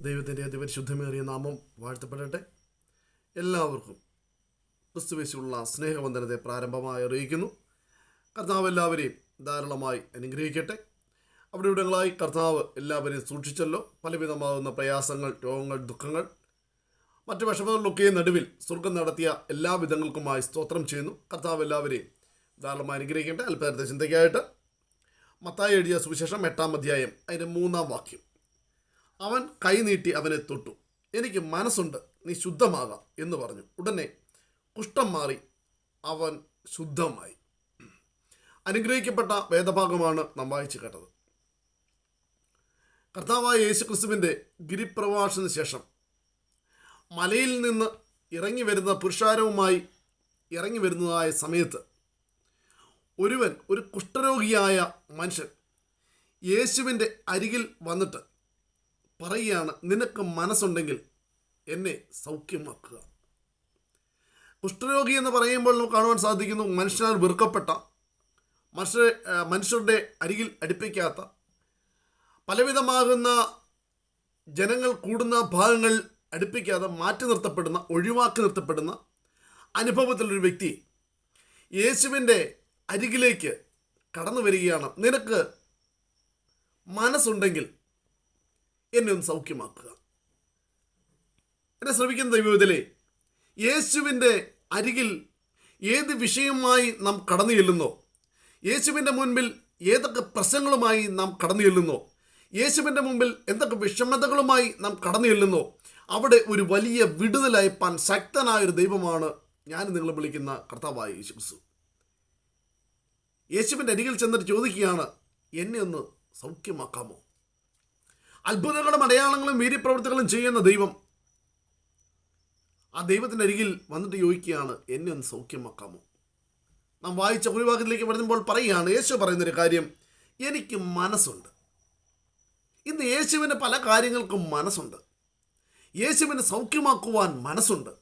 ദൈവത്തിൻ്റെ അതിപരിശുദ്ധമേറിയ നാമം വാഴ്ത്തപ്പെടട്ടെ. എല്ലാവർക്കും ക്രിസ്തുവേശുള്ള സ്നേഹവന്ദനത്തെ പ്രാരംഭമായി അറിയിക്കുന്നു. കർത്താവ് എല്ലാവരെയും ധാരാളമായി അനുഗ്രഹിക്കട്ടെ. അവിടെ ഇവിടങ്ങളായി കർത്താവ് എല്ലാവരെയും സൂക്ഷിച്ചല്ലോ. പലവിധമാകുന്ന പ്രയാസങ്ങൾ, രോഗങ്ങൾ, ദുഃഖങ്ങൾ, മറ്റു വിഷമങ്ങളിലൊക്കെ നടുവിൽ സ്വർഗം നടത്തിയ എല്ലാ വിധങ്ങൾക്കുമായി സ്തോത്രം ചെയ്യുന്നു. കർത്താവ് എല്ലാവരെയും ധാരാളമായി അനുഗ്രഹിക്കട്ടെ. അല്പനേരത്തെ ചിന്തയ്ക്കായിട്ട് മത്തായി എഴുതിയ സുവിശേഷം 8-ാം അധ്യായം അതിൻ്റെ 3-ാം വാക്യം. അവൻ കൈനീട്ടി അവനെ തൊട്ടു. എനിക്ക് മനസ്സുണ്ട്, നീ ശുദ്ധമാകാം എന്ന് പറഞ്ഞു. ഉടനെ കുഷ്ഠം മാറി അവൻ ശുദ്ധമായി. അനുഗ്രഹിക്കപ്പെട്ട വേദഭാഗമാണ് നാം വായിച്ചു കേട്ടത്. കർത്താവായ യേശുക്രിസ്തുവിൻ്റെ ഗിരിപ്രവാസത്തിന് ശേഷം മലയിൽ നിന്ന് ഇറങ്ങി വരുന്ന പുരുഷാരവുമായി ഇറങ്ങി വരുന്നതായ സമയത്ത് ഒരു കുഷ്ഠരോഗിയായ മനുഷ്യൻ യേശുവിൻ്റെ അരികിൽ വന്നിട്ട് പറയുകയാണ്, നിനക്ക് മനസ്സുണ്ടെങ്കിൽ എന്നെ സൗഖ്യമാക്കുക. കുഷ്ഠരോഗി എന്ന് പറയുമ്പോൾ നമുക്ക് കാണുവാൻ സാധിക്കുന്നു, മനുഷ്യനാൽ വെറുക്കപ്പെട്ട, മനുഷ്യരുടെ അരികിൽ അടുപ്പിക്കാത്ത, പലവിധമാകുന്ന ജനങ്ങൾ കൂടുന്ന ഭാഗങ്ങൾ അടുപ്പിക്കാതെ മാറ്റി നിർത്തപ്പെടുന്ന, ഒഴിവാക്കി നിർത്തപ്പെടുന്ന അനുഭവത്തിലൊരു വ്യക്തി യേശുവിൻ്റെ അരികിലേക്ക് കടന്നു വരികയാണ്. നിനക്ക് മനസ്സുണ്ടെങ്കിൽ എന്നെ ഒന്ന് സൗഖ്യമാക്കുക. എന്നെ ശ്രമിക്കുന്ന ദൈവത്തിലെ യേശുവിൻ്റെ അരികിൽ ഏത് വിഷയവുമായി നാം കടന്നു ചെല്ലുന്നോ, യേശുവിൻ്റെ മുൻപിൽ ഏതൊക്കെ പ്രശ്നങ്ങളുമായി നാം കടന്നു ചെല്ലുന്നോ, യേശുവിൻ്റെ മുമ്പിൽ എന്തൊക്കെ വിഷമതകളുമായി നാം കടന്നു ചെല്ലുന്നോ, അവിടെ ഒരു വലിയ വിടുതലയപ്പാൻ ശക്തനായൊരു ദൈവമാണ് ഞാൻ നിങ്ങളെ വിളിക്കുന്ന കർത്താവായ യേശു ക്രിസ്തു. യേശുവിൻ്റെ അരികിൽ ചെന്നിട്ട് ചോദിക്കുകയാണ്, എന്നെ ഒന്ന് സൗഖ്യമാക്കാമോ? അത്ഭുതങ്ങളും അടയാളങ്ങളും വീര്യപ്രവൃത്തികളും ചെയ്യുന്ന ദൈവം ആ ദൈവത്തിൻ്റെ അരികിൽ വന്നിട്ട് ചോദിക്കുകയാണ്, എന്നെ ഒന്ന് സൗഖ്യമാക്കാമോ? നാം വായിച്ച ഒരു ഭാഗത്തിലേക്ക് വരുമ്പോൾ പറയുകയാണ്, യേശു പറയുന്നൊരു കാര്യം, എനിക്ക് മനസ്സുണ്ട്. ഇന്ന് യേശുവിന് പല കാര്യങ്ങൾക്കും മനസ്സുണ്ട്. യേശുവിന് സൗഖ്യമാക്കുവാൻ മനസ്സുണ്ട്.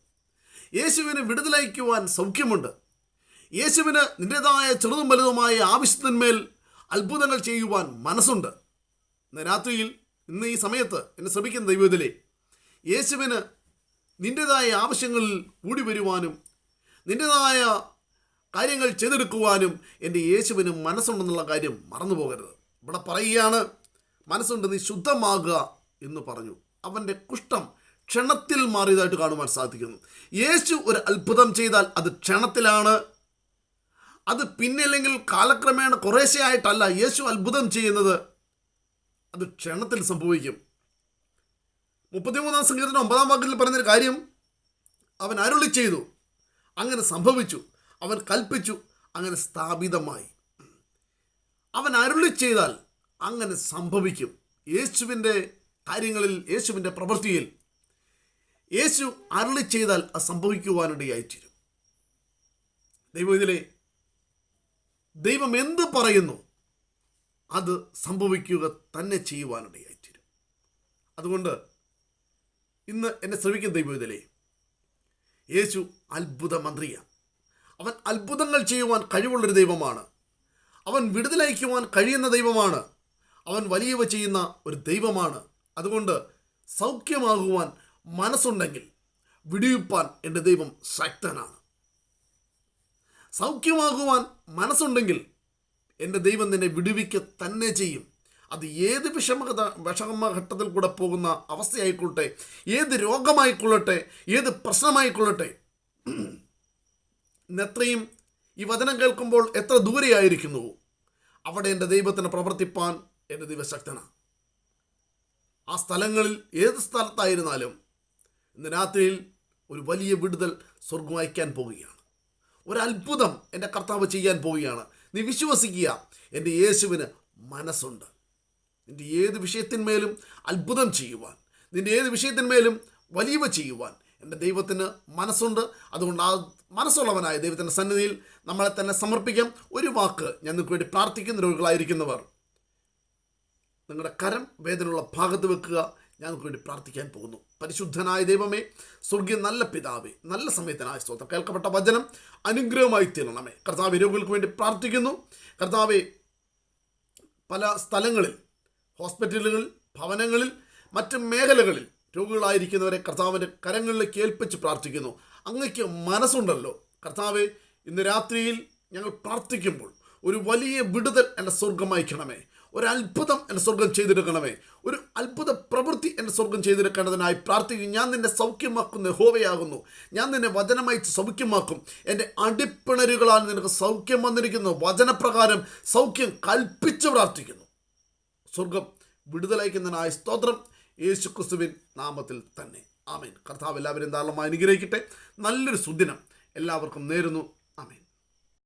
യേശുവിന് വിടുതലയക്കുവാൻ സൗഖ്യമുണ്ട്. യേശുവിന് നിൻ്റേതായ ചെറുതും വലുതുമായ ആവശ്യത്തിന്മേൽ അത്ഭുതങ്ങൾ ചെയ്യുവാൻ മനസ്സുണ്ട്. ഇന്ന് രാത്രിയിൽ, ഇന്ന് ഈ സമയത്ത് എന്നെ ശ്രമിക്കുന്ന ദൈവത്തിലെ യേശുവിന് നിൻ്റേതായ ആവശ്യങ്ങളിൽ കൂടി വരുവാനും നിൻ്റേതായ കാര്യങ്ങൾ ചെയ്തെടുക്കുവാനും എൻ്റെ യേശുവിന് മനസ്സുണ്ടെന്നുള്ള കാര്യം മറന്നു പോകരുത്. ഇവിടെ പറയുകയാണ്, മനസ്സുണ്ട്, നീ ശുദ്ധമാകുക എന്ന് പറഞ്ഞു. അവൻ്റെ കുഷ്ഠം ക്ഷണത്തിൽ മാറിയതായിട്ട് കാണുവാൻ സാധിക്കുന്നു. യേശു ഒരു അത്ഭുതം ചെയ്താൽ അത് ക്ഷണത്തിലാണ്. അത് പിന്നില്ലെങ്കിൽ കാലക്രമേണ കുറേശ്ശെയായിട്ടല്ല യേശു അത്ഭുതം ചെയ്യുന്നത്, അത് ക്ഷണത്തിൽ സംഭവിക്കും. 33-ാം സങ്കീർത്തനം 9-ാം വാക്യത്തിൽ പറഞ്ഞൊരു കാര്യം, അവൻ അരുളി ചെയ്തു, അങ്ങനെ സംഭവിച്ചു. അവൻ കൽപ്പിച്ചു, അങ്ങനെ സ്ഥാപിതമായി. അവൻ അരുളി ചെയ്താൽ അങ്ങനെ സംഭവിക്കും. യേശുവിൻ്റെ കാര്യങ്ങളിൽ, യേശുവിൻ്റെ പ്രവൃത്തിയിൽ യേശു അരുളി ചെയ്താൽ അത് സംഭവിക്കുവാനിടയായിത്തീരും. ദൈവം എന്ത് പറയുന്നു അത് സംഭവിക്കുക തന്നെ ചെയ്യുവാനിടയായിത്തീരും. അതുകൊണ്ട് ഇന്ന് എന്നെ ശ്രമിക്കുന്ന ദൈവത്തിലെ യേശു അത്ഭുത മന്ത്രിയാണ്. അവൻ അത്ഭുതങ്ങൾ ചെയ്യുവാൻ കഴിവുള്ളൊരു ദൈവമാണ്. അവൻ വിടുതലയക്കുവാൻ കഴിയുന്ന ദൈവമാണ്. അവൻ വലിയവ ചെയ്യുന്ന ഒരു ദൈവമാണ്. അതുകൊണ്ട് സൗഖ്യമാകുവാൻ മനസ്സുണ്ടെങ്കിൽ വിടുവിപ്പാൻ എൻ്റെ ദൈവം ശക്തനാണ്. സൗഖ്യമാകുവാൻ മനസ്സുണ്ടെങ്കിൽ എൻ്റെ ദൈവം നിന്നെ വിടുവിക്കുക തന്നെ ചെയ്യും. അത് ഏത് വിഷമഘട്ടത്തിൽ കൂടെ പോകുന്ന അവസ്ഥയായിക്കൊള്ളട്ടെ, ഏത് രോഗമായിക്കൊള്ളട്ടെ, ഏത് പ്രശ്നമായിക്കൊള്ളട്ടെ. ഇന്നെത്രയും ഈ വചനം കേൾക്കുമ്പോൾ എത്ര ദൂരെയായിരിക്കുന്നു, അവിടെ എൻ്റെ ദൈവത്തിന് പ്രവർത്തിപ്പാൻ എൻ്റെ ദൈവശക്തനാണ്. ആ സ്ഥലങ്ങളിൽ, ഏത് സ്ഥലത്തായിരുന്നാലും ഇന്ന് രാത്രിയിൽ ഒരു വലിയ വിടുതൽ സ്വർഗം അയക്കാൻ പോവുകയാണ്. ഒരത്ഭുതം എൻ്റെ കർത്താവ് ചെയ്യാൻ പോവുകയാണ്. നീ വിശ്വസിക്കുക, എൻ്റെ യേശുവിന് മനസ്സുണ്ട്. നിൻ്റെ ഏത് വിഷയത്തിന്മേലും അത്ഭുതം ചെയ്യുവാൻ, നിൻ്റെ ഏത് വിഷയത്തിന്മേലും വലിയവ ചെയ്യുവാൻ എൻ്റെ ദൈവത്തിന് മനസ്സുണ്ട്. അതുകൊണ്ട് ആ മനസ്സുള്ളവനായ ദൈവത്തിൻ്റെ സന്നിധിയിൽ നമ്മളെ തന്നെ സമർപ്പിക്കാം. ഒരു വാക്ക് ഞാൻ നിങ്ങൾക്ക് വേണ്ടി പ്രാർത്ഥിക്കുന്ന രോഗികളായിരിക്കുന്നവർ നിങ്ങളുടെ കരം വേദനയുള്ള ഭാഗത്ത് വെക്കുക. ഞാൻ നിങ്ങൾക്ക് വേണ്ടി പ്രാർത്ഥിക്കാൻ പോകുന്നു. പരിശുദ്ധനായ ദൈവമേ, സ്വർഗീയ നല്ല പിതാവേ, നല്ല സമയത്തിനായ സ്തോത്രം. കേൾക്കപ്പെട്ട വചനം അനുഗ്രഹമായി തീരണമേ. കർത്താവ് രോഗികൾക്ക് വേണ്ടി പ്രാർത്ഥിക്കുന്നു. കർത്താവെ, പല സ്ഥലങ്ങളിൽ, ഹോസ്പിറ്റലുകളിൽ, ഭവനങ്ങളിൽ, മറ്റ് മേഖലകളിൽ രോഗികളായിരിക്കുന്നവരെ കർത്താവിൻ്റെ കരങ്ങളിലേക്ക് ഏൽപ്പിച്ച് പ്രാർത്ഥിക്കുന്നു. അങ്ങയ്ക്ക് മനസ്സുണ്ടല്ലോ കർത്താവെ, ഇന്ന് രാത്രിയിൽ ഞങ്ങൾ പ്രാർത്ഥിക്കുമ്പോൾ ഒരു വലിയ വിടുതൽ എൻ്റെ സ്വർഗം അയക്കണമേ. ഒരു അത്ഭുതം എൻ്റെ സ്വർഗം ചെയ്തെടുക്കണമേ. ഒരു അത്ഭുത പ്രവൃത്തി എൻ്റെ സ്വർഗം ചെയ്തെടുക്കേണ്ടതിനായി പ്രാർത്ഥിക്കും. ഞാൻ നിന്നെ സൗഖ്യമാക്കുന്ന യഹോവയാകുന്നു. ഞാൻ നിന്നെ വചനമയച്ച് സൗഖ്യമാക്കും. എൻ്റെ അടിപ്പിണരുകളാൽ നിനക്ക് സൗഖ്യം വന്നിരിക്കുന്നു. വചനപ്രകാരം സൗഖ്യം കൽപ്പിച്ച് പ്രാർത്ഥിക്കുന്നു. സ്വർഗം വിടുതലയക്കുന്നതിനായ സ്തോത്രം യേശു ക്രിസ്തുവിൻ നാമത്തിൽ തന്നെ. ആമേൻ. കർത്താവ് എല്ലാവരും ധാരാളമായി അനുഗ്രഹിക്കട്ടെ. നല്ലൊരു സുദിനം എല്ലാവർക്കും നേരുന്നു.